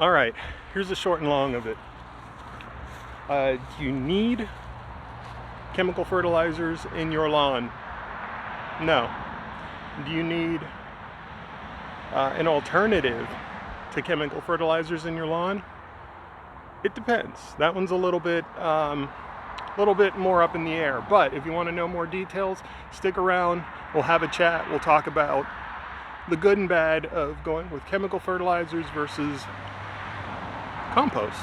All right, here's the short and long of it. Do you need chemical fertilizers in your lawn? No. Do you need an alternative to chemical fertilizers in your lawn? It depends. That one's a little bit more up in the air. But if you want to know more details, stick around. We'll have a chat. We'll talk about the good and bad of going with chemical fertilizers versus compost.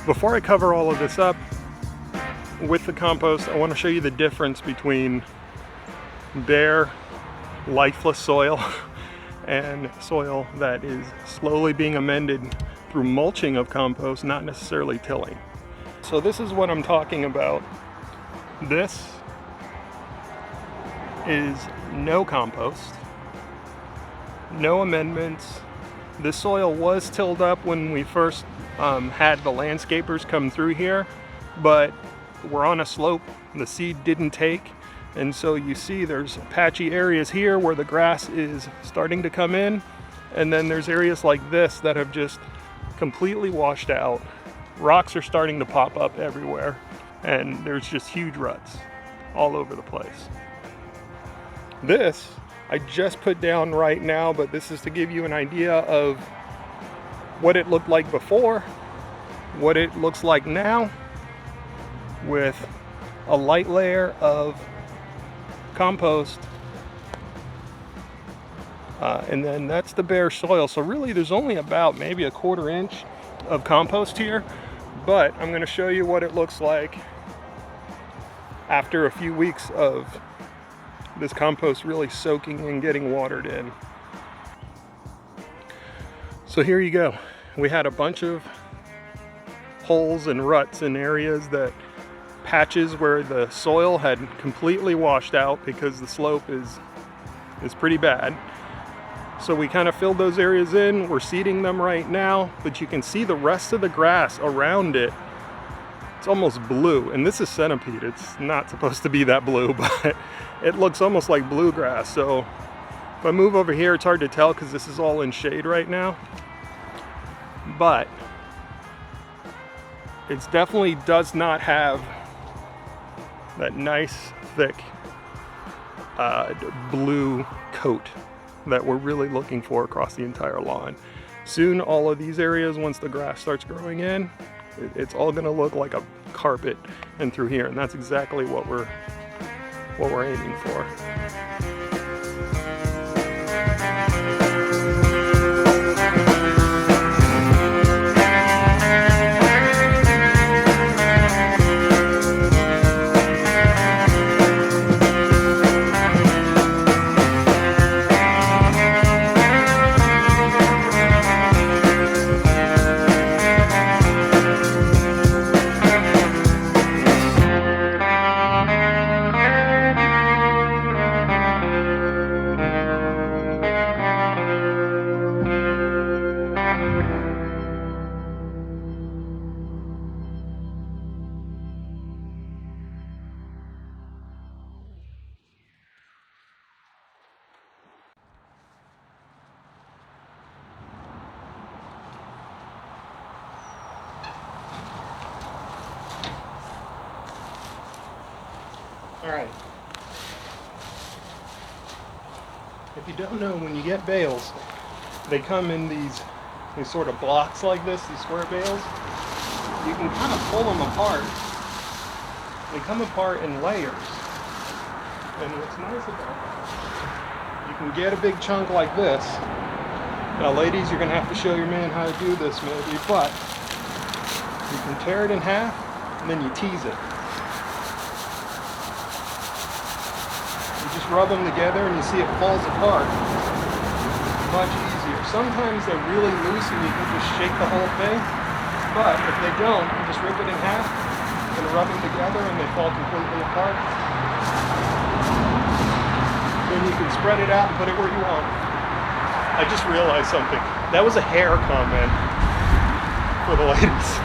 Before I cover all of this up with the compost, I want to show you the difference between bare, lifeless soil and soil that is slowly being amended through mulching of compost, not necessarily tilling. So this is what I'm talking about. This is no compost, no amendments. This soil was tilled up when we first had the landscapers come through here, but we're on a slope, the seed didn't take, and so you see there's patchy areas here where the grass is starting to come in, and then there's areas like this that have just completely washed out. Rocks are starting to pop up everywhere, and there's just huge ruts all over the place. This I just put down right now, but this is to give you an idea of what it looked like before, what it looks like now, with a light layer of compost, and then that's the bare soil. So really there's only about maybe a 1/4 inch of compost here, but I'm going to show you what it looks like after a few weeks of this compost really soaking and getting watered in. So here you go. We had a bunch of holes and ruts in areas, that patches where the soil had completely washed out because the slope is pretty bad. So we kind of filled those areas in. We're seeding them right now, but you can see the rest of the grass around it. It's almost blue, and this is centipede. It's not supposed to be that blue, but it looks almost like bluegrass. So if I move over here, it's hard to tell because this is all in shade right now. But it definitely does not have that nice, thick blue coat that we're really looking for across the entire lawn. Soon, all of these areas, once the grass starts growing in, it's all going to look like a carpet and through here, and that's exactly what we're aiming for. Alright. If you don't know, when you get bales, they come in these sort of blocks like this, these square bales. You can kind of pull them apart. They come apart in layers. And what's nice about that, you can get a big chunk like this. Now ladies, you're going to have to show your man how to do this maybe, but you can tear it in half and then you tease it. You just rub them together and you see it falls apart. Much easier. Sometimes they're really loose and you can just shake the whole thing, but if they don't, you just rip it in half and rub them together and they fall completely apart. Then you can spread it out and put it where you want. I just realized something. That was a hair comment for the ladies.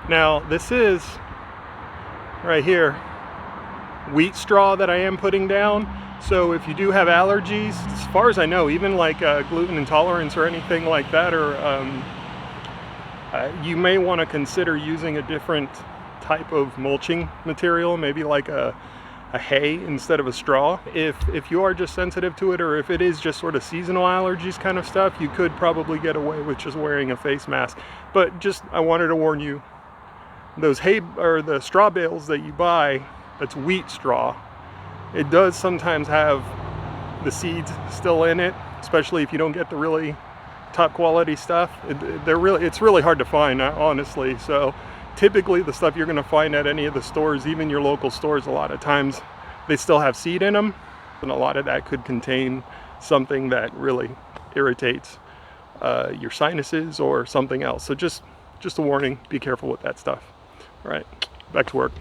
Now this is right here wheat straw that I am putting down. So if you do have allergies, as far as I know, even like gluten intolerance or anything like that, or you may want to consider using a different type of mulching material, maybe like a hay instead of a straw. If you are just sensitive to it, or if it is just sort of seasonal allergies kind of stuff, you could probably get away with just wearing a face mask. But just, I wanted to warn you, those hay or the straw bales that you buy, that's wheat straw, it does sometimes have the seeds still in it, especially if you don't get the really top quality stuff. It's really hard to find, honestly. So typically the stuff you're going to find at any of the stores, even your local stores, a lot of times they still have seed in them, and a lot of that could contain something that really irritates your sinuses or something else. So just a warning, be careful with that stuff. All right, back to work.